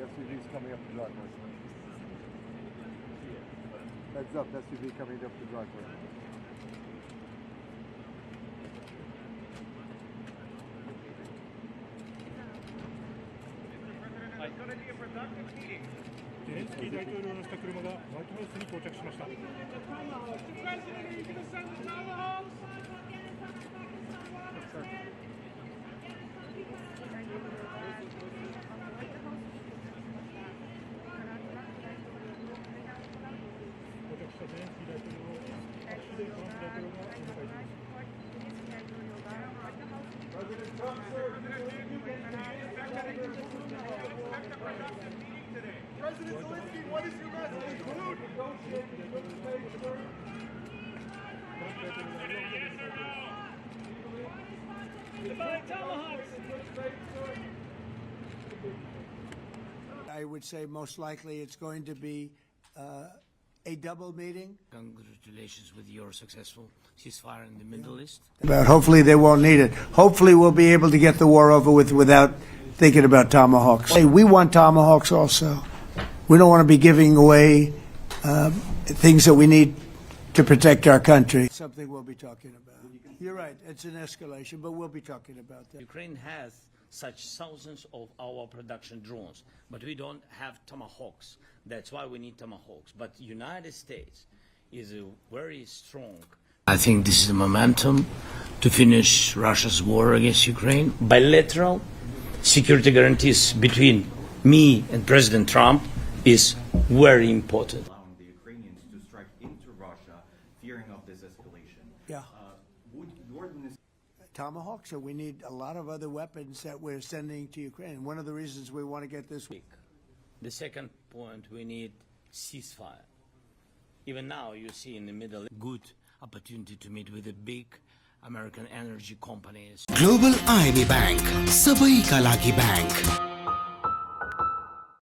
SUV's coming up the driveway. Heads up, SUV coming up the driveway. It's going to be a productive meeting. ゼレンスキー大統領を乗せた車がホワイトハウスに到着しました。President Zelensky, what is your message? Include negotiating with states. I would say most likely it's going to be a double meeting. Congratulations with your successful ceasefire in the Middle East. But hopefully they won't need it. Hopefully we'll be able to get the war over with without thinking about tomahawks. Hey, we want tomahawks also. We don't want to be giving away things that we need to protect our country. Something we'll be talking about. You're right. It's an escalation, but we'll be talking about that. Ukraine has such thousands of our production drones, but we don't have tomahawks. That's why we need tomahawks. But United States is a very strong. I think this is a momentum to finish Russia's war against Ukraine. Bilateral security guarantees between me and President Trump is very important. Allowing the Ukrainians to strike into Russia, fearing of this escalation. Yeah. Would your Tomahawks, so we need a lot of other weapons that we're sending to Ukraine. One of the reasons we want to get this week. The second point, we need ceasefire. Even now, you see in the Middle, good opportunity to meet with the big American energy companies. Global IB Bank, Sabai Kalaki Bank.